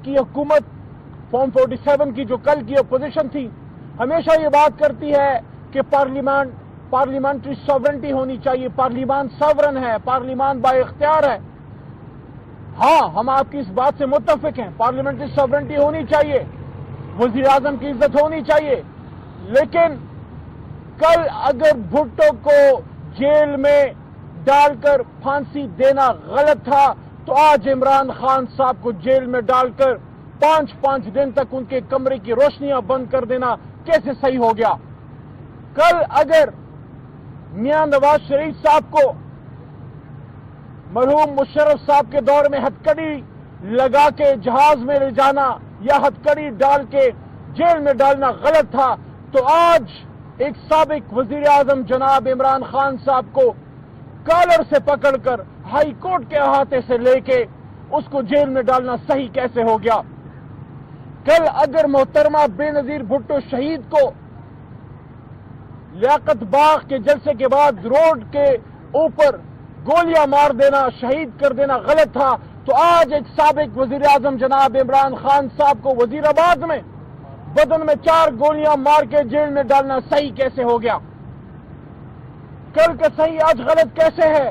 کی حکومت فارم 47 کی جو کل کی اپوزیشن تھی ہمیشہ یہ بات کرتی ہے کہ پارلیمنٹری ساورنٹی ہونی چاہیے، پارلیمان ساورن ہے، پارلیمان با اختیار ہے۔ ہاں، ہم آپ کی اس بات سے متفق ہیں، پارلیمنٹری ساورنٹی ہونی چاہیے، وزیر اعظم کی عزت ہونی چاہیے، لیکن کل اگر بھٹو کو جیل میں ڈال کر پھانسی دینا غلط تھا تو آج عمران خان صاحب کو جیل میں ڈال کر 5 دن تک ان کے کمرے کی روشنیاں بند کر دینا کیسے صحیح ہو گیا؟ کل اگر میاں نواز شریف صاحب کو مرحوم مشرف صاحب کے دور میں ہتھکڑی لگا کے جہاز میں لے جانا یا ہتھکڑی ڈال کے جیل میں ڈالنا غلط تھا تو آج ایک سابق وزیر اعظم جناب عمران خان صاحب کو کالر سے پکڑ کر ہائی کورٹ کے احاطے سے لے کے اس کو جیل میں ڈالنا صحیح کیسے ہو گیا؟ کل اگر محترمہ بے نظیر بھٹو شہید کو لیاقت باغ کے جلسے کے بعد روڈ کے اوپر گولیاں مار دینا، شہید کر دینا غلط تھا تو آج ایک سابق وزیر اعظم جناب عمران خان صاحب کو وزیر آباد میں بدن میں 4 گولیاں مار کے جیل میں ڈالنا صحیح کیسے ہو گیا؟ کل کا صحیح آج غلط کیسے ہے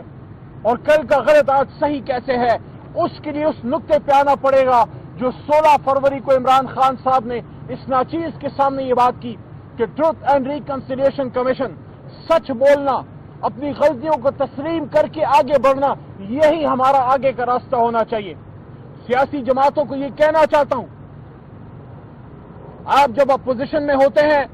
اور کل کا غلط آج صحیح کیسے ہے؟ اس کے لیے اس نقطے پہ آنا پڑے گا جو 16 فروری کو عمران خان صاحب نے اس ناچیز کے سامنے یہ بات کی کہ ٹروتھ اینڈ ریکنسیلیشن کمیشن، سچ بولنا، اپنی غلطیوں کو تسلیم کر کے آگے بڑھنا، یہی ہمارا آگے کا راستہ ہونا چاہیے۔ سیاسی جماعتوں کو یہ کہنا چاہتا ہوں، آپ جب اپوزیشن میں ہوتے ہیں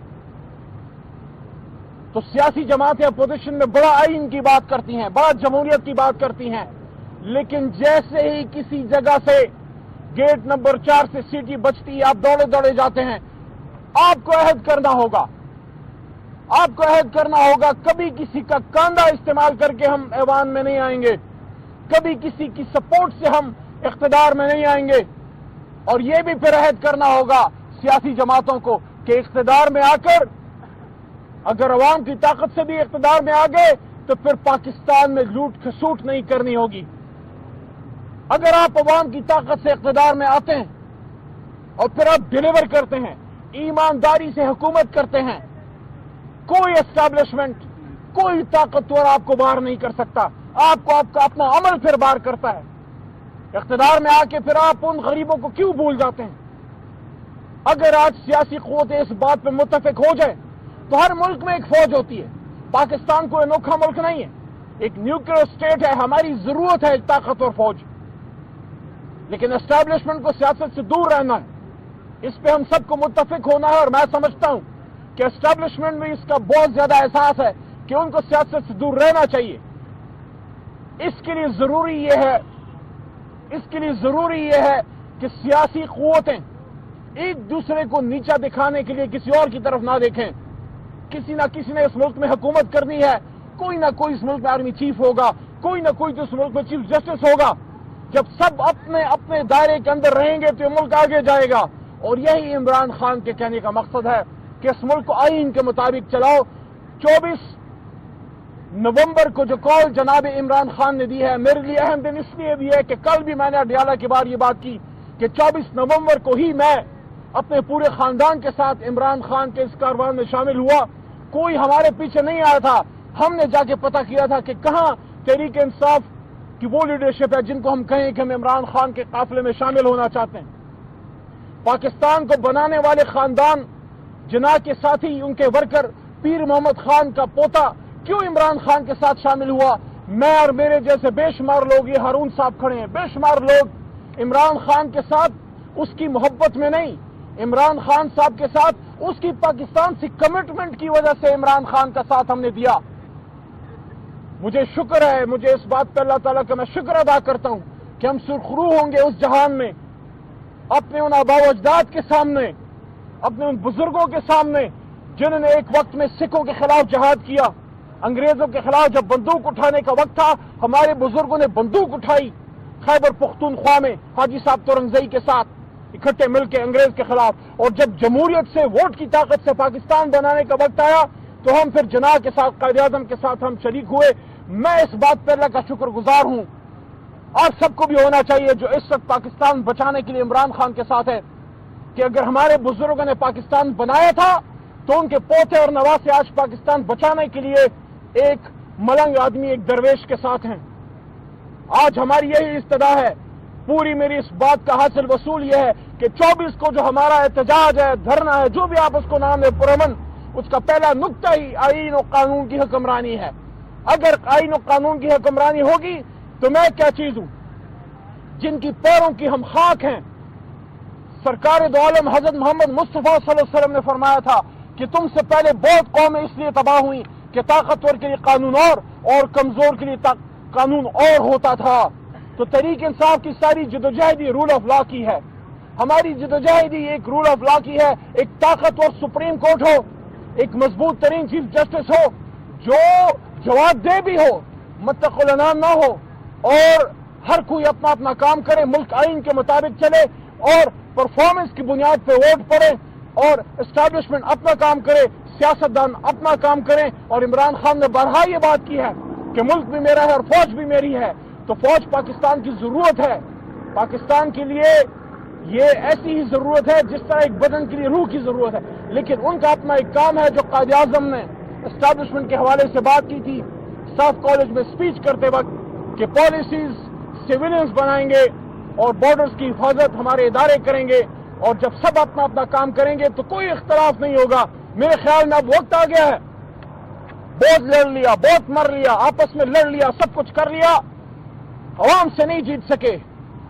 تو سیاسی جماعتیں اپوزیشن میں بڑا آئین کی بات کرتی ہیں، بڑا جمہوریت کی بات کرتی ہیں، لیکن جیسے ہی کسی جگہ سے گیٹ نمبر 4 سے سیٹی بچتی آپ دوڑے جاتے ہیں۔ آپ کو عہد کرنا ہوگا، کبھی کسی کا کاندھا استعمال کر کے ہم ایوان میں نہیں آئیں گے، کبھی کسی کی سپورٹ سے ہم اقتدار میں نہیں آئیں گے، اور یہ بھی پھر عہد کرنا ہوگا سیاسی جماعتوں کو کہ اقتدار میں آ کر اگر عوام کی طاقت سے بھی اقتدار میں آ گئے تو پھر پاکستان میں لوٹ کھسوٹ نہیں کرنی ہوگی۔ اگر آپ عوام کی طاقت سے اقتدار میں آتے ہیں اور پھر آپ ڈیلیور کرتے ہیں، ایمانداری سے حکومت کرتے ہیں، کوئی اسٹیبلشمنٹ، کوئی طاقتور آپ کو باہر نہیں کر سکتا، آپ کو آپ کا اپنا عمل پھر باہر کرتا ہے۔ اقتدار میں آ کے پھر آپ ان غریبوں کو کیوں بھول جاتے ہیں؟ اگر آج سیاسی قوتیں اس بات پہ متفق ہو جائیں تو ہر ملک میں ایک فوج ہوتی ہے۔ پاکستان کوئی انوکھا ملک نہیں ہے، ایک نیوکلیئر اسٹیٹ ہے، ہماری ضرورت ہے ایک طاقتور فوج، لیکن اسٹیبلشمنٹ کو سیاست سے دور رہنا ہے، اس پہ ہم سب کو متفق ہونا ہے، اور میں سمجھتا ہوں کہ اسٹیبلشمنٹ میں اس کا بہت زیادہ احساس ہے کہ ان کو سیاست سے دور رہنا چاہیے۔ اس کے لیے ضروری یہ ہے کہ سیاسی قوتیں ایک دوسرے کو نیچا دکھانے کے لیے کسی اور کی طرف نہ دیکھیں۔ کسی نہ کسی نے اس ملک میں حکومت کرنی ہے، کوئی نہ کوئی اس ملک میں آرمی چیف ہوگا، کوئی نہ کوئی تو اس ملک میں چیف جسٹس ہوگا۔ جب سب اپنے دائرے کے اندر رہیں گے تو یہ ملک آگے جائے گا، اور یہی عمران خان کے کہنے کا مقصد ہے کہ اس ملک کو آئین کے مطابق چلاؤ۔ 24 نومبر کو جو کال جناب عمران خان نے دی ہے، میرے لیے اہم دن اس لیے بھی ہے کہ کل بھی میں نے اڈیالہ کے بعد یہ بات کی کہ 24 نومبر کو ہی میں اپنے پورے خاندان کے ساتھ عمران خان کے اس کاروان میں شامل ہوا۔ کوئی ہمارے پیچھے نہیں آیا تھا، ہم نے جا کے پتہ کیا تھا کہ کہاں تحریک انصاف کی وہ لیڈرشپ ہے جن کو ہم کہیں کہ ہم عمران خان کے قافلے میں شامل ہونا چاہتے ہیں۔ پاکستان کو بنانے والے خاندان جناح کے ساتھی، ان کے ورکر پیر محمد خان کا پوتا کیوں عمران خان کے ساتھ شامل ہوا؟ میں اور میرے جیسے بے شمار لوگ، یہ ہارون صاحب کھڑے ہیں، بے شمار لوگ عمران خان کے ساتھ اس کی محبت میں نہیں، عمران خان صاحب کے ساتھ اس کی پاکستان سے کمٹمنٹ کی وجہ سے عمران خان کا ساتھ ہم نے دیا۔ مجھے شکر ہے، مجھے اس بات پہ اللہ تعالیٰ کا میں شکر ادا کرتا ہوں کہ ہم سرخرو ہوں گے اس جہان میں، اپنے ان آباء و اجداد کے سامنے، اپنے ان بزرگوں کے سامنے جنہوں نے ایک وقت میں سکھوں کے خلاف جہاد کیا، انگریزوں کے خلاف جب بندوق اٹھانے کا وقت تھا ہمارے بزرگوں نے بندوق اٹھائی، خیبر پختونخوا میں حاجی صاحب تورنگزئی کے ساتھ اکٹھے مل کے انگریز کے خلاف، اور جب جمہوریت سے ووٹ کی طاقت سے پاکستان بنانے کا وقت آیا تو ہم پھر جناح کے ساتھ، قائد اعظم کے ساتھ ہم شریک ہوئے۔ میں اس بات پر اللہ کا شکر گزار ہوں اور سب کو بھی ہونا چاہیے جو اس وقت پاکستان بچانے کے لیے عمران خان کے ساتھ ہے کہ اگر ہمارے بزرگوں نے پاکستان بنایا تھا تو ان کے پوتے اور نواسے آج پاکستان بچانے کے لیے ایک ملنگ آدمی، ایک درویش کے ساتھ ہیں۔ آج ہماری یہی استدا ہے، پوری میری اس بات کا حاصل وصول یہ ہے کہ 24 کو جو ہمارا احتجاج ہے، دھرنا ہے، جو بھی آپ اس کو نام دیں، پرامن، اس کا پہلا نقطہ ہی آئین و قانون کی حکمرانی ہے۔ اگر آئین و قانون کی حکمرانی ہوگی تو میں کیا چیز ہوں؟ جن کی پیروں کی ہم خاک ہیں، سرکار دو عالم حضرت محمد مصطفیٰ صلی اللہ علیہ وسلم نے فرمایا تھا کہ تم سے پہلے بہت قومیں اس لیے تباہ ہوئیں کہ طاقتور کے لیے قانون اور کمزور کے لیے قانون اور ہوتا تھا۔ تو تحریک انصاف کی ساری جدوجہدی رول آف لا کی ہے، ہماری جدوجہدی ایک رول آف لا کی ہے، ایک طاقتور سپریم کورٹ ہو، ایک مضبوط ترین چیف جسٹس ہو جو جواب دہ بھی ہو، متق العنان نہ ہو، اور ہر کوئی اپنا اپنا کام کرے، ملک آئین کے مطابق چلے اور پرفارمنس کی بنیاد پہ ووٹ پڑے، اور اسٹیبلشمنٹ اپنا کام کرے، سیاستدان اپنا کام کریں۔ اور عمران خان نے بارہا یہ بات کی ہے کہ ملک بھی میرا ہے اور فوج بھی میری ہے، تو فوج پاکستان کی ضرورت ہے، پاکستان کے لیے یہ ایسی ہی ضرورت ہے جس طرح ایک بدن کے لیے روح کی ضرورت ہے، لیکن ان کا اپنا ایک کام ہے جو قائد اعظم نے اسٹیبلشمنٹ کے حوالے سے بات کی تھی اسٹاف کالج میں اسپیچ کرتے وقت کہ پالیسیز سیویلینز بنائیں گے اور بارڈرز کی حفاظت ہمارے ادارے کریں گے، اور جب سب اپنا اپنا کام کریں گے تو کوئی اختلاف نہیں ہوگا۔ میرے خیال میں اب وقت آ گیا ہے، بہت لڑ لیا، بہت مر لیا، آپس میں لڑ لیا، سب کچھ کر لیا، عوام سے نہیں جیت سکے۔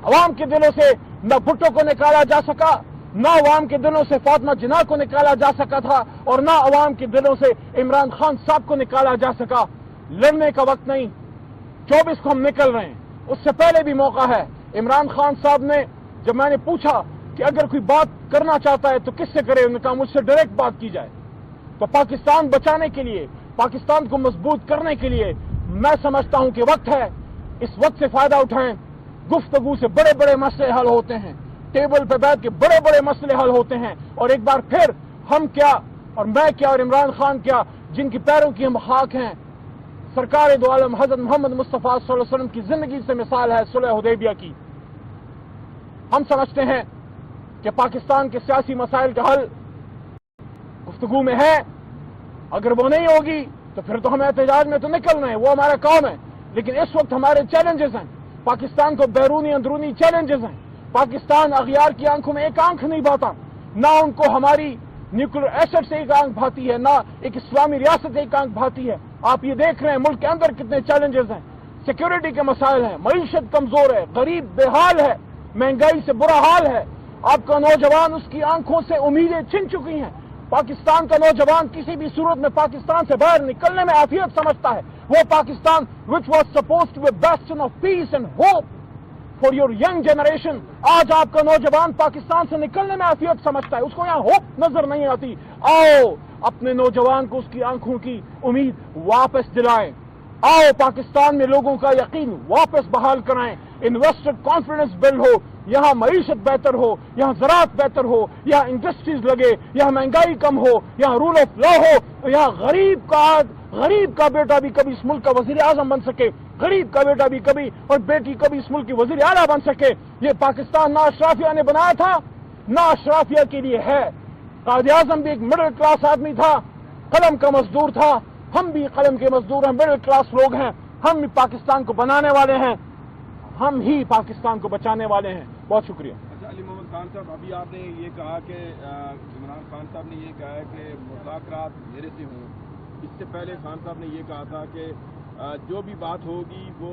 عوام کے دلوں سے نہ بھٹو کو نکالا جا سکا، نہ عوام کے دلوں سے فاطمہ جناح کو نکالا جا سکا تھا، اور نہ عوام کے دلوں سے عمران خان صاحب کو نکالا جا سکا۔ لڑنے کا وقت نہیں، 24 کو ہم نکل رہے ہیں، اس سے پہلے بھی موقع ہے۔ عمران خان صاحب نے جب میں نے پوچھا کہ اگر کوئی بات کرنا چاہتا ہے تو کس سے کرے، انہوں نے کہا مجھ سے ڈائریکٹ بات کی جائے۔ تو پاکستان بچانے کے لیے، پاکستان کو مضبوط کرنے کے لیے میں سمجھتا ہوں کہ وقت ہے، اس وقت سے فائدہ اٹھائیں۔ گفتگو سے بڑے بڑے مسئلے حل ہوتے ہیں، ٹیبل پہ بیٹھ کے بڑے بڑے مسئلے حل ہوتے ہیں، اور ایک بار پھر ہم کیا اور میں کیا اور عمران خان کیا، جن کی پیروں کی ہم خاک ہیں، سرکار دو عالم حضرت محمد مصطفیٰ صلی اللہ علیہ وسلم کی زندگی سے مثال ہے صلح حدیبیہ کی۔ ہم سمجھتے ہیں کہ پاکستان کے سیاسی مسائل کا حل گفتگو میں ہے، اگر وہ نہیں ہوگی تو پھر تو ہمیں احتجاج میں تو نکلنا ہے، وہ ہمارا کام ہے، لیکن اس وقت ہمارے چیلنجز ہیں، پاکستان کو بیرونی اندرونی چیلنجز ہیں۔ پاکستان اغیار کی آنکھوں میں ایک آنکھ نہیں بھاتا، نہ ان کو ہماری نیوکلیر ایسٹ سے ایک آنکھ بھاتی ہے، نہ ایک اسلامی ریاست سے ایک آنکھ بھاتی ہے۔ آپ یہ دیکھ رہے ہیں ملک کے اندر کتنے چیلنجز ہیں، سیکیورٹی کے مسائل ہیں، معیشت کمزور ہے، غریب بے حال ہے، مہنگائی سے برا حال ہے۔ آپ کا نوجوان، اس کی آنکھوں سے امیدیں چھن چکی ہیں۔ پاکستان کا نوجوان کسی بھی صورت میں پاکستان سے باہر نکلنے میں عافیت سمجھتا ہے، وہ Pakistan which was supposed to be a bastion of peace and hope for your young generation، آج آپ کا نوجوان پاکستان سے نکلنے میں عافیت سمجھتا ہے، اس کو یہاں ہوپ نظر نہیں آتی۔ آؤ اپنے نوجوان کو اس کی آنکھوں کی امید واپس دلائیں، آؤ پاکستان میں لوگوں کا یقین واپس بحال کرائیں، انویسٹر کانفیڈنس بلڈ ہو، یہاں معیشت بہتر ہو، یہاں زراعت بہتر ہو، یہاں انڈسٹریز لگے، یہاں مہنگائی کم ہو، یہاں رول آف لا ہو، یہاں غریب کا بیٹا بھی کبھی اس ملک کا وزیر اعظم بن سکے، غریب کا بیٹا بھی کبھی اور بیٹی کبھی اس ملک کی وزیر اعلیٰ بن سکے۔ یہ پاکستان نہ اشرافیہ نے بنایا تھا، نہ اشرافیہ کے لیے ہے۔ قائد اعظم بھی ایک مڈل کلاس آدمی تھا، قلم کا مزدور تھا، ہم بھی قلم کے مزدور ہیں، مڈل کلاس لوگ ہیں، ہم بھی پاکستان کو بنانے والے ہیں، ہم ہی پاکستان کو بچانے والے ہیں۔ بہت شکریہ۔ اچھا علی محمد خان صاحب، ابھی آپ نے یہ کہا کہ عمران خان صاحب نے یہ کہا ہے کہ مذاکرات میرے سے ہوں، اس سے پہلے خان صاحب نے یہ کہا تھا کہ جو بھی بات ہوگی وہ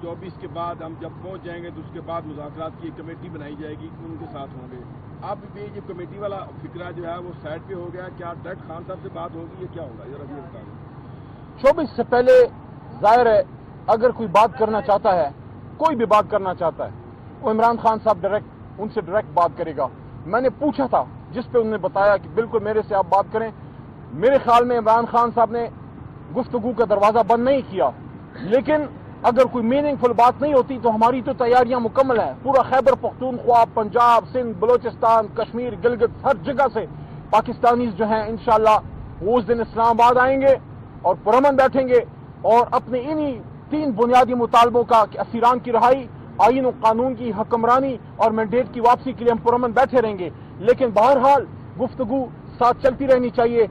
24 کے بعد ہم جب پہنچ جائیں گے تو اس کے بعد مذاکرات کی ایک کمیٹی بنائی جائے گی، ان کے ساتھ ہوں گے۔ اب یہ کمیٹی والا فکرہ جو ہے وہ سائڈ پہ ہو گیا، کیا ڈائریکٹ خان صاحب سے بات ہوگی، یہ کیا ہوگا ذرا یہ بتا دیں۔ 24 سے پہلے ظاہر ہے اگر کوئی بات کرنا چاہتا ہے، کوئی بھی بات کرنا چاہتا ہے، وہ عمران خان صاحب ان سے ڈائریکٹ بات کرے گا۔ میں نے پوچھا تھا، جس پہ انہوں نے بتایا کہ بالکل میرے سے آپ بات کریں۔ میرے خیال میں عمران خان صاحب نے گفتگو کا دروازہ بند نہیں کیا، لیکن اگر کوئی میننگ فل بات نہیں ہوتی تو ہماری تو تیاریاں مکمل ہیں۔ پورا خیبر پختونخوا، پنجاب، سندھ، بلوچستان، کشمیر، گلگت، ہر جگہ سے پاکستانیز جو ہیں انشاءاللہ وہ اس دن اسلام آباد آئیں گے اور پرامن بیٹھیں گے اور اپنے انہی 3 بنیادی مطالبوں کا کہ اسیران کی رہائی آئین و قانون کی حکمرانی اور مینڈیٹ کی واپسی کے لیے ہم پرامن بیٹھے رہیں گے، لیکن بہرحال گفتگو ساتھ چلتی رہنی چاہیے۔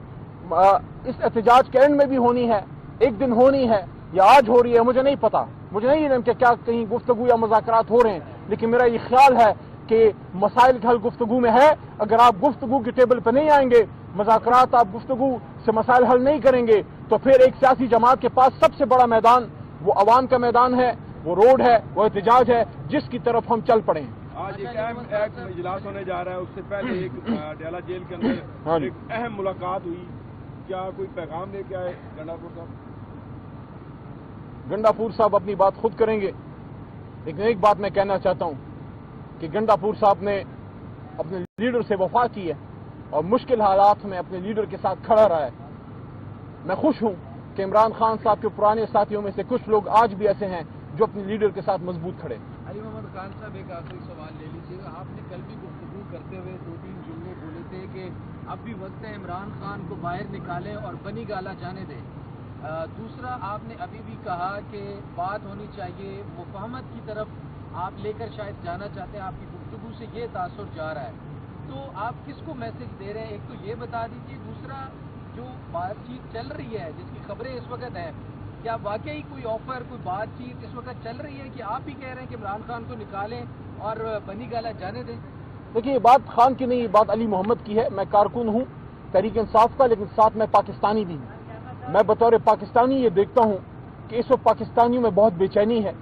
اس احتجاج کے اینڈ میں بھی ہونی ہے، ایک دن ہونی ہے یا آج ہو رہی ہے مجھے نہیں پتا، مجھے نہیں علم کہ کیا کہیں گفتگو یا مذاکرات ہو رہے ہیں، لیکن میرا یہ خیال ہے کہ مسائل کا حل گفتگو میں ہے۔ اگر آپ گفتگو کی ٹیبل پہ نہیں آئیں گے، مذاکرات آپ گفتگو سے مسائل حل نہیں کریں گے، تو پھر ایک سیاسی جماعت کے پاس سب سے بڑا میدان وہ عوام کا میدان ہے، وہ روڈ ہے، وہ احتجاج ہے، جس کی طرف ہم چل پڑیں۔ آج ایک اہم اجلاس ہونے جا رہا ہے، اس سے پہلے ایک ڈیلا جیل کے اندر ایک اہم ملاقات ہوئی، کیا کوئی پیغام لے کے آئے گنڈاپور صاحب؟ گنڈاپور صاحب اپنی بات خود کریں گے، لیکن ایک بات میں کہنا چاہتا ہوں کہ گنڈاپور صاحب نے اپنے لیڈر سے وفا کی ہے اور مشکل حالات میں اپنے لیڈر کے ساتھ کھڑا رہا ہے۔ میں خوش ہوں کہ عمران خان صاحب کے پرانے ساتھیوں میں سے کچھ لوگ آج بھی ایسے ہیں جو اپنے لیڈر کے ساتھ مضبوط کھڑے۔ علی محمد خان صاحب ایک آخری سوال لے لیجیے گا، آپ نے کل بھی گفتگو کرتے ہوئے 2-3 جملے بولے تھے کہ اب بھی وقت ہے عمران خان کو باہر نکالیں اور بنی گالا جانے دیں۔ دوسرا آپ نے ابھی بھی کہا کہ بات ہونی چاہیے مفاہمت کی طرف آپ لے کر شاید جانا چاہتے ہیں، آپ کی گفتگو سے یہ تاثر جا رہا ہے، تو آپ کس کو میسج دے رہے ہیں؟ ایک تو یہ بتا دیجیے، دوسرا جو بات چیت چل رہی ہے جس کی خبریں اس وقت ہیں، کیا واقعی کوئی آفر کوئی بات چیت اس وقت چل رہی ہے کہ آپ ہی کہہ رہے ہیں کہ عمران خان کو نکالیں اور بنی گالا جانے دیں؟ دیکھیے یہ بات خان کی نہیں، یہ بات علی محمد کی ہے۔ میں کارکن ہوں تحریک انصاف کا، لیکن ساتھ میں پاکستانی بھی ہوں۔ میں بطور پاکستانی یہ دیکھتا ہوں کہ اس وقت پاکستانیوں میں بہت بے چینی ہے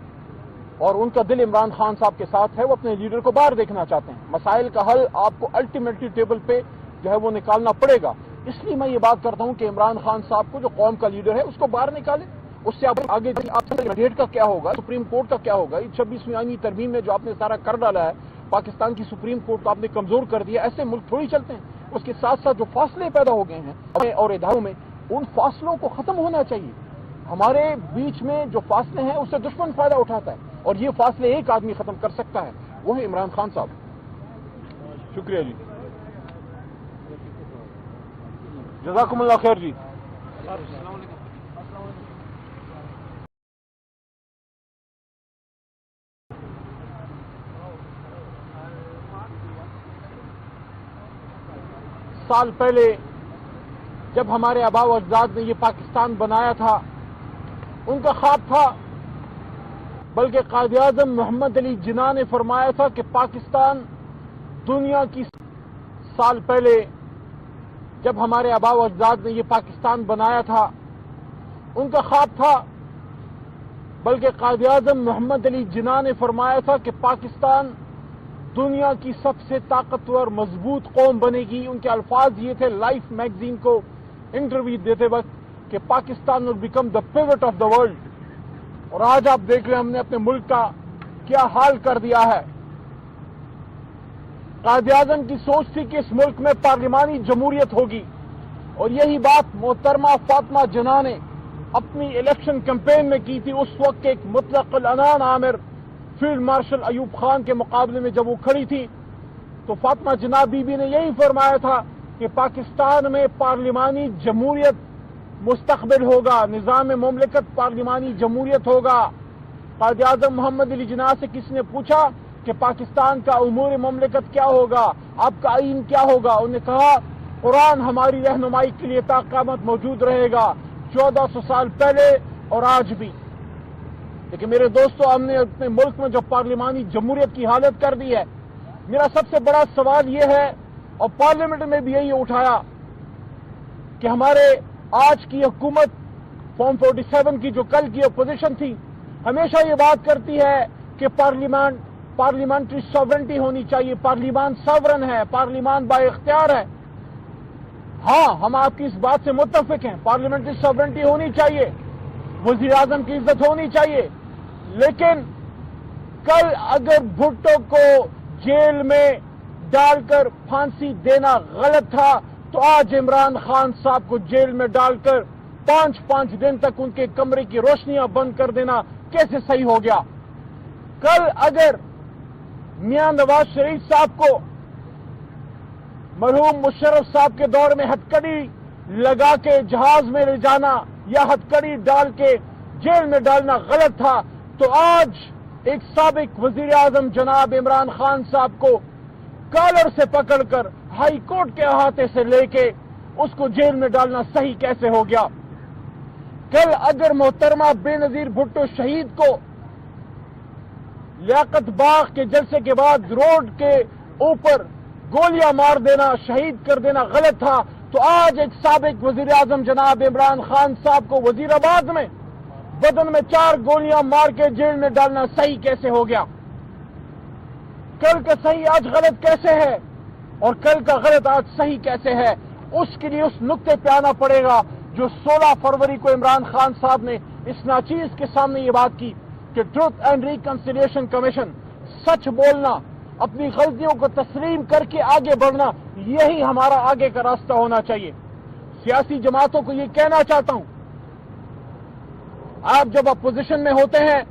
اور ان کا دل عمران خان صاحب کے ساتھ ہے، وہ اپنے لیڈر کو باہر دیکھنا چاہتے ہیں۔ مسائل کا حل آپ کو الٹیمیٹلی ٹیبل پہ جو ہے وہ نکالنا پڑے گا، اس لیے میں یہ بات کرتا ہوں کہ عمران خان صاحب کو جو قوم کا لیڈر ہے اس کو باہر نکالیں۔ اس سے آپ آگے ڈیٹ کا کیا ہوگا، سپریم کورٹ کا کیا ہوگا، 26ویں آئینی ترمیم میں جو آپ نے سارا کر ڈالا ہے، پاکستان کی سپریم کورٹ کو آپ نے کمزور کر دیا، ایسے ملک تھوڑی چلتے ہیں۔ اس کے ساتھ ساتھ جو فاصلے پیدا ہو گئے ہیں اور اداروں میں، ان فاصلوں کو ختم ہونا چاہیے۔ ہمارے بیچ میں جو فاصلے ہیں اس سے دشمن فائدہ اٹھاتا ہے، اور یہ فاصلے ایک آدمی ختم کر سکتا ہے، وہ ہے عمران خان صاحب۔ شکریہ جی، جزاکم اللہ خیر جی۔ سال پہلے جب ہمارے آبا و اجداد نے یہ پاکستان بنایا تھا، ان کا خواب تھا، بلکہ قائد اعظم محمد علی جناح نے فرمایا تھا کہ پاکستان دنیا کی، سال پہلے جب ہمارے آبا و اجداد نے یہ پاکستان بنایا تھا، ان کا خواب تھا، بلکہ قائد اعظم محمد علی جناح نے فرمایا تھا کہ پاکستان دنیا کی سب سے طاقتور مضبوط قوم بنے گی۔ ان کے الفاظ یہ تھے لائف میگزین کو انٹرویو دیتے وقت کہ Pakistan will become the pivot of the world۔ اور آج آپ دیکھ لیں ہم نے اپنے ملک کا کیا حال کر دیا ہے۔ قائد اعظم کی سوچ تھی کہ اس ملک میں پارلیمانی جمہوریت ہوگی، اور یہی بات محترمہ فاطمہ جناح نے اپنی الیکشن کیمپین میں کی تھی۔ اس وقت ایک مطلق العنان عامر فیلڈ مارشل ایوب خان کے مقابلے میں جب وہ کھڑی تھی تو فاطمہ جناح بی بی نے یہی فرمایا تھا کہ پاکستان میں پارلیمانی جمہوریت مستقبل ہوگا، نظام مملکت پارلیمانی جمہوریت ہوگا۔ قائد اعظم محمد علی جناح سے کسی نے پوچھا کہ پاکستان کا امور مملکت کیا ہوگا، آپ کا آئین کیا ہوگا؟ انہوں نے کہا قرآن ہماری رہنمائی کے لیے تا قیامت موجود رہے گا، 1400 سال پہلے اور آج بھی۔ لیکن میرے دوستو، ہم نے اپنے ملک میں جو پارلیمانی جمہوریت کی حالت کر دی ہے، میرا سب سے بڑا سوال یہ ہے، اور پارلیمنٹ میں بھی یہی اٹھایا، کہ ہمارے آج کی حکومت فارم 47 کی جو کل کی اپوزیشن تھی، ہمیشہ یہ بات کرتی ہے کہ پارلیمنٹری ساورنٹی ہونی چاہیے، پارلیمان ساورن ہے، پارلیمان با اختیار ہے۔ ہاں، ہم آپ کی اس بات سے متفق ہیں، پارلیمنٹری ساورنٹی ہونی چاہیے، وزیر اعظم کی عزت ہونی چاہیے، لیکن کل اگر بھٹو کو جیل میں ڈال کر پھانسی دینا غلط تھا تو آج عمران خان صاحب کو جیل میں ڈال کر 5 دن تک ان کے کمرے کی روشنیاں بند کر دینا کیسے صحیح ہو گیا؟ کل اگر میاں نواز شریف صاحب کو مرحوم مشرف صاحب کے دور میں ہتھکڑی لگا کے جہاز میں لے جانا یا ہتھکڑی ڈال کے جیل میں ڈالنا غلط تھا، تو آج ایک سابق وزیر اعظم جناب عمران خان صاحب کو کالر سے پکڑ کر ہائی کورٹ کے احاطے سے لے کے اس کو جیل میں ڈالنا صحیح کیسے ہو گیا؟ کل اگر محترمہ بے نظیر بھٹو شہید کو لیاقت باغ کے جلسے کے بعد روڈ کے اوپر گولیاں مار دینا، شہید کر دینا غلط تھا، تو آج ایک سابق وزیر اعظم جناب عمران خان صاحب کو وزیر آباد میں بدن میں 4 گولیاں مار کے جیل میں ڈالنا صحیح کیسے ہو گیا؟ کل کا صحیح آج غلط کیسے ہے اور کل کا غلط آج صحیح کیسے ہے؟ اس کے لیے اس نقطے پہ آنا پڑے گا جو 16 فروری کو عمران خان صاحب نے اس ناچیز کے سامنے یہ بات کی کہ ٹروتھ اینڈ ریکنسیلیشن کمیشن، سچ بولنا، اپنی غلطیوں کو تسلیم کر کے آگے بڑھنا، یہی ہمارا آگے کا راستہ ہونا چاہیے۔ سیاسی جماعتوں کو یہ کہنا چاہتا ہوں، آپ جب اپوزیشن میں ہوتے ہیں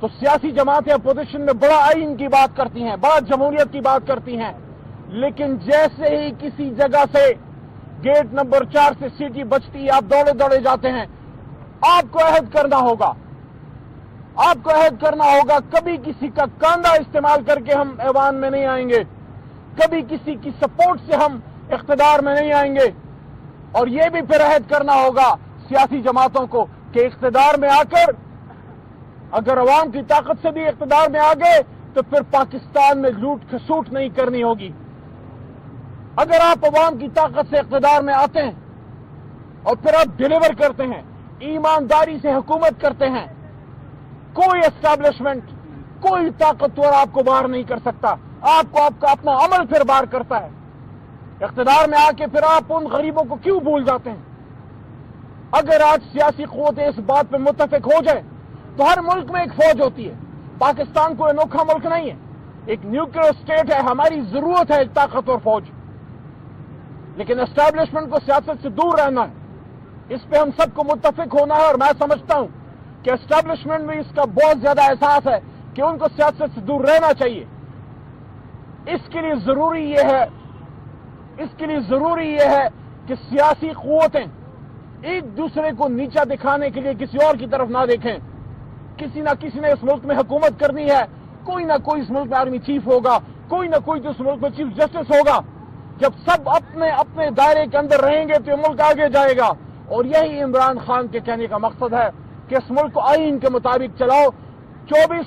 تو سیاسی جماعتیں اپوزیشن میں بڑا آئین کی بات کرتی ہیں، بڑا جمہوریت کی بات کرتی ہیں، لیکن جیسے ہی کسی جگہ سے گیٹ نمبر 4 سے سیٹی بچتی آپ دوڑے دوڑے جاتے ہیں۔ آپ کو عہد کرنا ہوگا، آپ کو عہد کرنا ہوگا، کبھی کسی کا کاندھا استعمال کر کے ہم ایوان میں نہیں آئیں گے، کبھی کسی کی سپورٹ سے ہم اقتدار میں نہیں آئیں گے، اور یہ بھی پھر عہد کرنا ہوگا سیاسی جماعتوں کو کہ اقتدار میں آ کر اگر عوام کی طاقت سے بھی اقتدار میں آ گئے تو پھر پاکستان میں لوٹ کھسوٹ نہیں کرنی ہوگی۔ اگر آپ عوام کی طاقت سے اقتدار میں آتے ہیں اور پھر آپ ڈیلیور کرتے ہیں، ایمانداری سے حکومت کرتے ہیں، کوئی اسٹیبلشمنٹ، کوئی طاقتور آپ کو باہر نہیں کر سکتا، آپ کو آپ کا اپنا عمل پھر باہر کرتا ہے۔ اقتدار میں آ کے پھر آپ ان غریبوں کو کیوں بھول جاتے ہیں؟ اگر آج سیاسی قوتیں اس بات پہ متفق ہو جائیں تو ہر ملک میں ایک فوج ہوتی ہے۔ پاکستان کوئی انوکھا ملک نہیں ہے، ایک نیوکلیئر اسٹیٹ ہے، ہماری ضرورت ہے ایک طاقتور فوج، لیکن اسٹیبلشمنٹ کو سیاست سے دور رہنا ہے، اس پہ ہم سب کو متفق ہونا ہے، اور میں سمجھتا ہوں کہ اسٹیبلشمنٹ میں اس کا بہت زیادہ احساس ہے کہ ان کو سیاست سے دور رہنا چاہیے۔ اس کے لیے ضروری یہ ہے کہ سیاسی قوتیں ایک دوسرے کو نیچا دکھانے کے لیے کسی اور کی طرف نہ دیکھیں۔ کسی نہ کسی نے اس ملک میں حکومت کرنی ہے، کوئی نہ کوئی اس ملک میں آرمی چیف ہوگا، کوئی نہ کوئی تو اس ملک میں چیف جسٹس ہوگا۔ جب سب اپنے اپنے دائرے کے اندر رہیں گے تو یہ ملک آگے جائے گا، اور یہی عمران خان کے کہنے کا مقصد ہے کہ اس ملک کو آئین کے مطابق چلاؤ۔ 24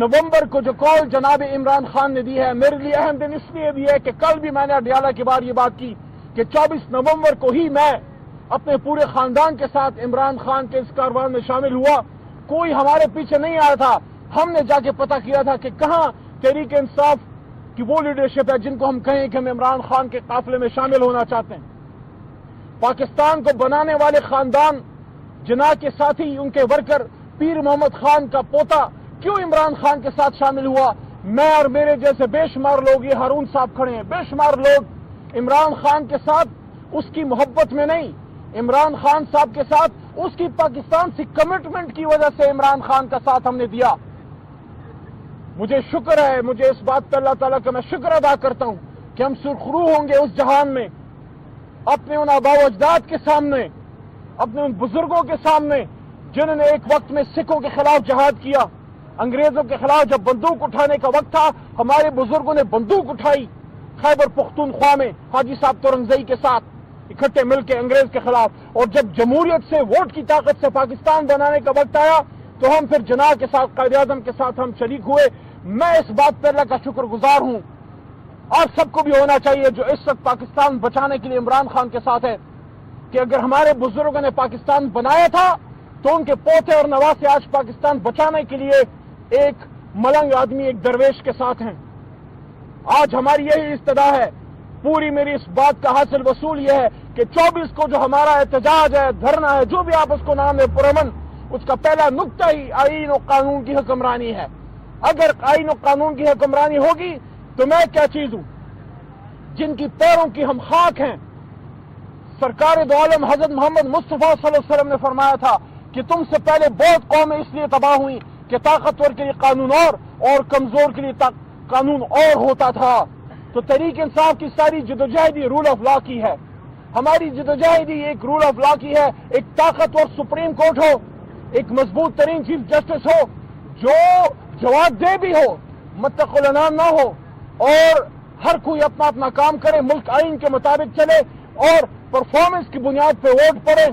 نومبر کو جو کال جناب عمران خان نے دی ہے، میرے لیے اہم دن اس لیے بھی ہے کہ کل بھی میں نے اڈیالہ کے بعد یہ بات کی کہ 24 نومبر کو ہی میں اپنے پورے خاندان کے ساتھ عمران خان کے اس کاروان میں شامل ہوا۔ کوئی ہمارے پیچھے نہیں آیا تھا، ہم نے جا کے پتہ کیا تھا کہ کہاں تحریک انصاف کی وہ لیڈرشپ ہے جن کو ہم کہیں کہ ہم عمران خان کے قافلے میں شامل ہونا چاہتے ہیں۔ پاکستان کو بنانے والے خاندان جناح کے ساتھی، ان کے ورکر پیر محمد خان کا پوتا کیوں عمران خان کے ساتھ شامل ہوا؟ میں اور میرے جیسے بے شمار لوگ، یہ ہارون صاحب کھڑے ہیں، بے شمار لوگ عمران خان کے ساتھ اس کی محبت میں نہیں، عمران خان صاحب کے ساتھ اس کی پاکستان سے کمٹمنٹ کی وجہ سے عمران خان کا ساتھ ہم نے دیا۔ مجھے شکر ہے، مجھے اس بات پہ اللہ تعالیٰ کا میں شکر ادا کرتا ہوں کہ ہم سرخرو ہوں گے اس جہان میں، اپنے ان آباء و اجداد کے سامنے، اپنے ان بزرگوں کے سامنے جنہوں نے ایک وقت میں سکھوں کے خلاف جہاد کیا، انگریزوں کے خلاف جب بندوق اٹھانے کا وقت تھا ہمارے بزرگوں نے بندوق اٹھائی، خیبر پختونخوا میں حاجی صاحب تورنگزئی کے ساتھ اکٹھے مل کے انگریز کے خلاف، اور جب جمہوریت سے ووٹ کی طاقت سے پاکستان بنانے کا وقت آیا تو ہم پھر جناح کے ساتھ، قائد اعظم کے ساتھ ہم شریک ہوئے۔ میں اس بات پر اللہ کا شکر گزار ہوں، اور سب کو بھی ہونا چاہیے جو اس وقت پاکستان بچانے کے لیے عمران خان کے ساتھ ہے، کہ اگر ہمارے بزرگوں نے پاکستان بنایا تھا تو ان کے پوتے اور نواسے آج پاکستان بچانے کے لیے ایک ملنگ آدمی، ایک درویش کے ساتھ ہیں۔ آج ہماری یہی استدا ہے۔ پوری میری اس بات کا حاصل وصول یہ ہے کہ 24 کو جو ہمارا احتجاج ہے، دھرنا ہے، جو بھی آپ اس کو نام دیں، پرامن، اس کا پہلا نقطہ ہی آئین و قانون کی حکمرانی ہے۔ اگر آئین و قانون کی حکمرانی ہوگی تو میں کیا چیز ہوں؟ جن کی پیروں کی ہم خاک ہیں، سرکار دو عالم حضرت محمد مصطفیٰ صلی اللہ علیہ وسلم نے فرمایا تھا کہ تم سے پہلے بہت قومیں اس لیے تباہ ہوئی کہ طاقتور کے لیے قانون اور کمزور کے لیے قانون اور ہوتا تھا۔ تو تحریک انصاف کی ساری جدوجہدی رول آف لا کی ہے، ہماری جدوجہدی ایک رول آف لا کی ہے، ایک طاقتور سپریم کورٹ ہو، ایک مضبوط ترین چیف جسٹس ہو جو جواب دہ بھی ہو، متقل انام نہ ہو، اور ہر کوئی اپنا اپنا کام کرے، ملک آئین کے مطابق چلے اور پرفارمنس کی بنیاد پہ ووٹ پڑے،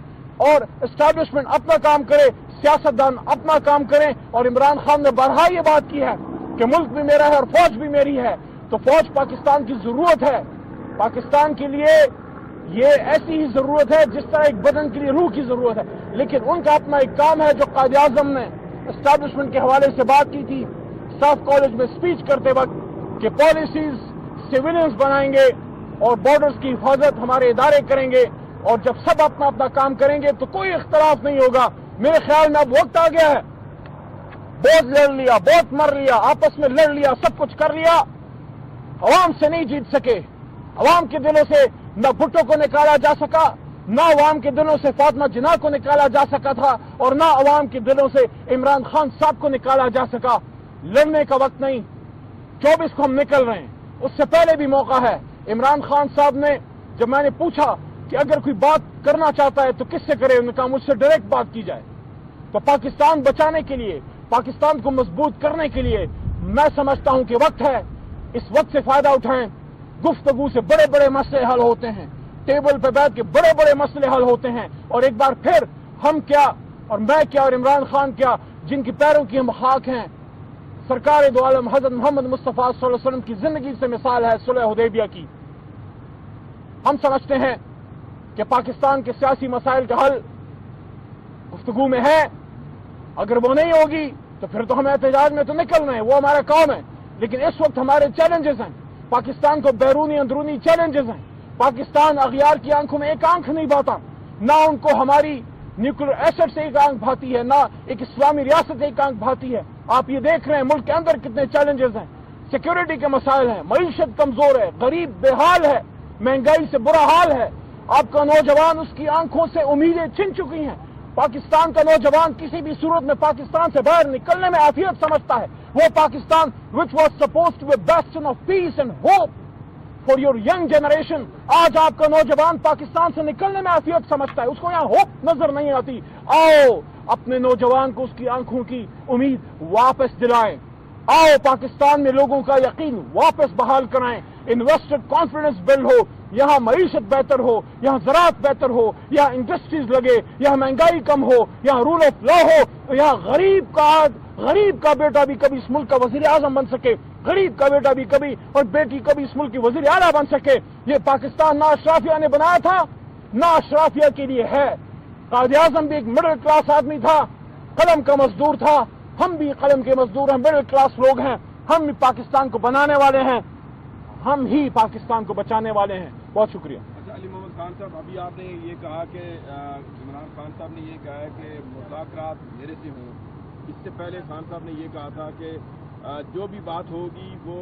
اور اسٹیبلشمنٹ اپنا کام کرے، سیاستدان اپنا کام کریں. اور عمران خان نے بارہا یہ بات کی ہے کہ ملک بھی میرا ہے اور فوج بھی میری ہے. تو فوج پاکستان کی ضرورت ہے، پاکستان کے لیے یہ ایسی ہی ضرورت ہے جس طرح ایک بدن کے لیے روح کی ضرورت ہے. لیکن ان کا اپنا ایک کام ہے جو قائد اعظم نے اسٹیبلشمنٹ کے حوالے سے بات کی تھی اسٹاف کالج میں اسپیچ کرتے وقت کہ پالیسیز سیویلینز بنائیں گے اور بارڈرز کی حفاظت ہمارے ادارے کریں گے، اور جب سب اپنا اپنا کام کریں گے تو کوئی اختلاف نہیں ہوگا. میرے خیال میں اب وقت آ گیا ہے، بہت لڑ لیا، بہت مر لیا، آپس میں لڑ لیا، سب کچھ کر لیا، عوام سے نہیں جیت سکے. عوام کے دلوں سے نہ بھٹو کو نکالا جا سکا، نہ عوام کے دلوں سے فاطمہ جناح کو نکالا جا سکا تھا، اور نہ عوام کے دلوں سے عمران خان صاحب کو نکالا جا سکا. لڑنے کا وقت نہیں، 24 کو ہم نکل رہے ہیں، اس سے پہلے بھی موقع ہے. عمران خان صاحب نے جب میں نے پوچھا کہ اگر کوئی بات کرنا چاہتا ہے تو کس سے کرے، انہوں نے کہا مجھ سے ڈائریکٹ بات کی جائے. تو پاکستان بچانے کے لیے، پاکستان کو مضبوط کرنے کے لیے میں سمجھتا ہوں کہ وقت ہے، اس وقت سے فائدہ اٹھائیں. گفتگو سے بڑے بڑے مسئلے حل ہوتے ہیں، ٹیبل پہ بیٹھ کے بڑے بڑے مسئلے حل ہوتے ہیں. اور ایک بار پھر ہم کیا اور میں کیا اور عمران خان کیا، جن کی پیروں کی ہم خاک ہیں، سرکار دو عالم حضرت محمد مصطفیٰ صلی اللہ علیہ وسلم کی زندگی سے مثال ہے صلح حدیبیہ کی. ہم سمجھتے ہیں کہ پاکستان کے سیاسی مسائل کا حل گفتگو میں ہے. اگر وہ نہیں ہوگی تو پھر تو ہمیں احتجاج میں تو نکلنا ہے، وہ ہمارا کام ہے. لیکن اس وقت ہمارے چیلنجز ہیں، پاکستان کو بیرونی اندرونی چیلنجز ہیں. پاکستان اغیار کی آنکھوں میں ایک آنکھ نہیں بھاتا، نہ ان کو ہماری نیوکلیر ایسٹ سے ایک آنکھ بھاتی ہے، نہ ایک اسلامی ریاست سے ایک آنکھ بھاتی ہے. آپ یہ دیکھ رہے ہیں ملک کے اندر کتنے چیلنجز ہیں، سیکیورٹی کے مسائل ہیں، معیشت کمزور ہے، غریب بے حال ہے، مہنگائی سے برا حال ہے. آپ کا نوجوان اس کی آنکھوں سے امیدیں چھن چکی ہیں. پاکستان کا نوجوان کسی بھی صورت میں پاکستان سے باہر نکلنے میں عافیت سمجھتا ہے. وہ Pakistan which was supposed to be a bastion of peace and hope for your young generation، آج آپ کا نوجوان پاکستان سے نکلنے میں عافیت سمجھتا ہے، اس کو یہاں ہوپ نظر نہیں آتی. آؤ اپنے نوجوان کو اس کی آنکھوں کی امید واپس دلائیں. آؤ پاکستان میں لوگوں کا یقین واپس بحال کرائیں. انویسٹر کانفیڈنس بلڈ ہو، یہاں معیشت بہتر ہو، یہاں زراعت بہتر ہو، یہاں انڈسٹریز لگے، یہاں مہنگائی کم ہو، یہاں رول آف لا ہو، یہاں غریب کا بیٹا بھی کبھی اس ملک کا وزیر اعظم بن سکے، غریب کا بیٹا بھی کبھی اور بیٹی کبھی اس ملک کی وزیر اعلیٰ بن سکے. یہ پاکستان نہ اشرافیہ نے بنایا تھا، نہ اشرافیہ کے لیے ہے. قائد اعظم بھی ایک مڈل کلاس آدمی تھا، قلم کا مزدور تھا. ہم بھی قلم کے مزدور ہیں، مڈل کلاس لوگ ہیں. ہم بھی پاکستان کو بنانے والے ہیں، ہم ہی پاکستان کو بچانے والے ہیں. بہت شکریہ. اچھا علی محمد خان صاحب، ابھی آپ نے یہ کہا کہ عمران خان صاحب نے یہ کہا ہے کہ مذاکرات میرے سے ہوں. اس سے پہلے خان صاحب نے یہ کہا تھا کہ جو بھی بات ہوگی وہ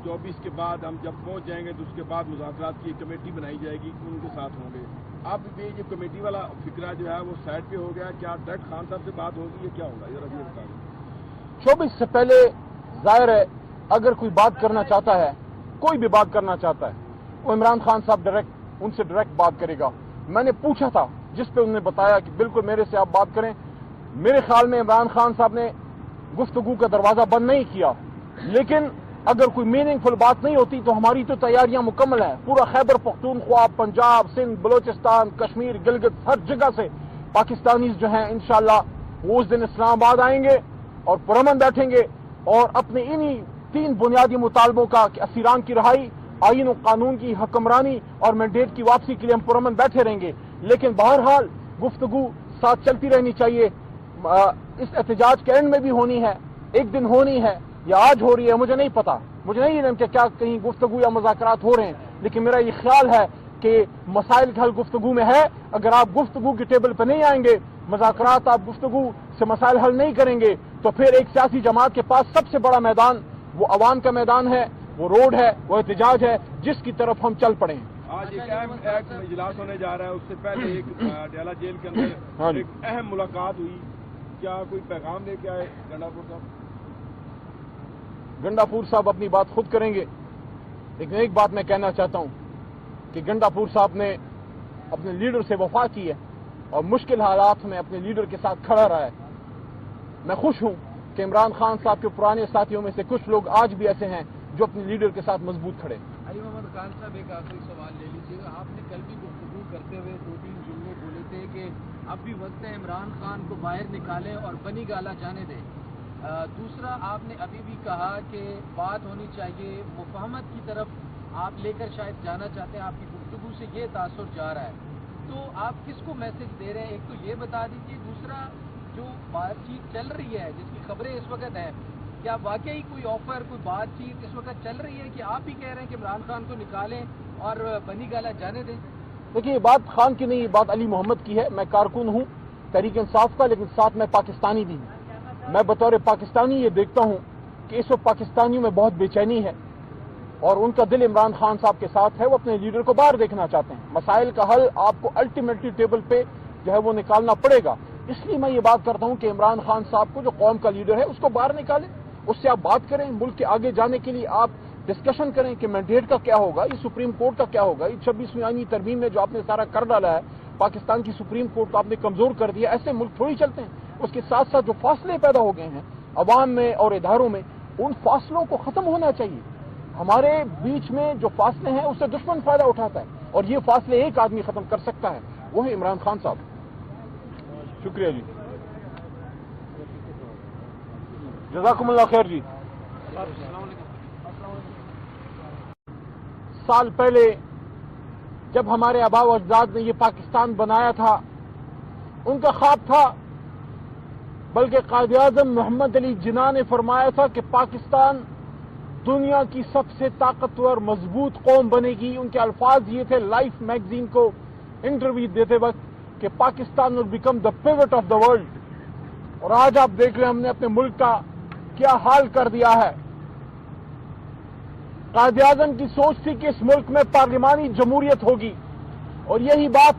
24 کے بعد ہم جب پہنچ جائیں گے تو اس کے بعد مذاکرات کی ایک کمیٹی بنائی جائے گی، ان کے ساتھ ہوں گے. اب یہ کمیٹی والا فکرہ جو ہے وہ سائڈ پہ ہو گیا، کیا ڈائریکٹ خان صاحب سے بات ہوگی یا کیا ہوگا؟ یہ رضی بتا دیں. 24 سے پہلے ظاہر ہے اگر کوئی بات کرنا چاہتا ہے، کوئی بھی بات کرنا چاہتا ہے، وہ عمران خان صاحب ان سے ڈائریکٹ بات کرے گا. میں نے پوچھا تھا جس پہ انہوں نے بتایا کہ بالکل میرے سے آپ بات کریں. میرے خیال میں عمران خان صاحب نے گفتگو کا دروازہ بند نہیں کیا، لیکن اگر کوئی میننگ فل بات نہیں ہوتی تو ہماری تو تیاریاں مکمل ہیں. پورا خیبر پختونخوا، پنجاب، سندھ، بلوچستان، کشمیر، گلگت، ہر جگہ سے پاکستانیز جو ہیں انشاءاللہ وہ اس دن اسلام آباد آئیں گے اور پرامن بیٹھیں گے اور اپنے انہی 3 بنیادی مطالبوں کا کہ اسیران کی رہائی، آئین و قانون کی حکمرانی اور مینڈیٹ کی واپسی کے لیے ہم پرامن بیٹھے رہیں گے. لیکن بہرحال گفتگو ساتھ چلتی رہنی چاہیے. اس احتجاج کے اینڈ میں بھی ہونی ہے، ایک دن ہونی ہے یا آج ہو رہی ہے مجھے نہیں پتا، مجھے نہیں علم کہ کیا کہیں گفتگو یا مذاکرات ہو رہے ہیں. لیکن میرا یہ خیال ہے کہ مسائل کا حل گفتگو میں ہے. اگر آپ گفتگو کے ٹیبل پہ نہیں آئیں گے، مذاکرات آپ گفتگو سے مسائل حل نہیں کریں گے، تو پھر ایک سیاسی جماعت کے پاس سب سے بڑا میدان وہ عوام کا میدان ہے، وہ روڈ ہے، وہ احتجاج ہے جس کی طرف ہم چل پڑے ہیں. آج ایک اہم اجلاس ہونے جا رہا ہے، اس سے پہلے ایک ڈیلا جیل کے اندر ایک اہم ملاقات ہوئی. کیا کوئی پیغام لے کے آئے گنڈاپور صاحب؟ گنڈاپور صاحب اپنی بات خود کریں گے، لیکن ایک بات میں کہنا چاہتا ہوں کہ گنڈاپور صاحب نے اپنے لیڈر سے وفا کی ہے اور مشکل حالات میں اپنے لیڈر کے ساتھ کھڑا رہا ہے. میں خوش ہوں کہ عمران خان صاحب کے پرانے ساتھیوں میں سے کچھ لوگ آج بھی ایسے ہیں جو اپنے لیڈر کے ساتھ مضبوط کھڑے ہیں۔ علی محمد خان صاحب ایک آخری سوال لے لیجیے گا، آپ نے کل بھی گفتگو کرتے ہوئے 2-3 جملے بولے تھے کہ اب بھی وقت ہے عمران خان کو باہر نکالیں اور بنی گالا جانے دیں۔ دوسرا آپ نے ابھی بھی کہا کہ بات ہونی چاہیے مفاہمت کی طرف آپ لے کر شاید جانا چاہتے ہیں، آپ کی گفتگو سے یہ تاثر جا رہا ہے، تو آپ کس کو میسج دے رہے ہیں؟ ایک تو یہ بتا دیجیے، دوسرا جو بات چیت چل رہی ہے جس کی خبریں اس وقت ہیں، کیا واقعی کوئی آفر کوئی بات چیت اس وقت چل رہی ہے کہ آپ ہی کہہ رہے ہیں کہ عمران خان کو نکالیں اور بنی گالا جانے دیں؟ دیکھیے، یہ بات خان کی نہیں، یہ بات علی محمد کی ہے۔ میں کارکن ہوں تحریک انصاف کا، لیکن ساتھ میں پاکستانی بھی ہوں۔ میں بطور پاکستانی یہ دیکھتا ہوں کہ اس وقت پاکستانیوں میں بہت بے چینی ہے اور ان کا دل عمران خان صاحب کے ساتھ ہے، وہ اپنے لیڈر کو باہر دیکھنا چاہتے ہیں۔ مسائل کا حل آپ کو الٹیمیٹلی ٹیبل پہ جو ہے وہ نکالنا پڑے گا، اس لیے میں یہ بات کرتا ہوں کہ عمران خان صاحب کو جو قوم کا لیڈر ہے اس کو باہر نکالیں، اس سے آپ بات کریں، ملک کے آگے جانے کے لیے آپ ڈسکشن کریں کہ مینڈیٹ کا کیا ہوگا، یہ سپریم کورٹ کا کیا ہوگا، یہ 26ویں آئینی ترمیم میں جو آپ نے سارا کر ڈالا ہے، پاکستان کی سپریم کورٹ کو آپ نے کمزور کر دیا، ایسے ملک تھوڑی چلتے ہیں۔ اس کے ساتھ ساتھ جو فاصلے پیدا ہو گئے ہیں عوام میں اور اداروں میں، ان فاصلوں کو ختم ہونا چاہیے۔ ہمارے بیچ میں جو فاصلے ہیں اس سے دشمن فائدہ اٹھاتا ہے، اور یہ فاصلے ایک آدمی ختم کر سکتا ہے، وہ ہے عمران خان صاحب۔ شکریہ جی، جزاکم اللہ خیر جی۔ سال پہلے جب ہمارے آباء و اجداد نے یہ پاکستان بنایا تھا، ان کا خواب تھا، بلکہ قائد اعظم محمد علی جناح نے فرمایا تھا کہ پاکستان دنیا کی سب سے طاقتور مضبوط قوم بنے گی۔ ان کے الفاظ یہ تھے لائف میگزین کو انٹرویو دیتے وقت کہ Pakistan will become the pivot of the world, اور آج آپ دیکھ رہے ہیں ہم نے اپنے ملک کا کیا حال کر دیا ہے۔ قائد اعظم کی سوچ تھی کہ اس ملک میں پارلیمانی جمہوریت ہوگی، اور یہی بات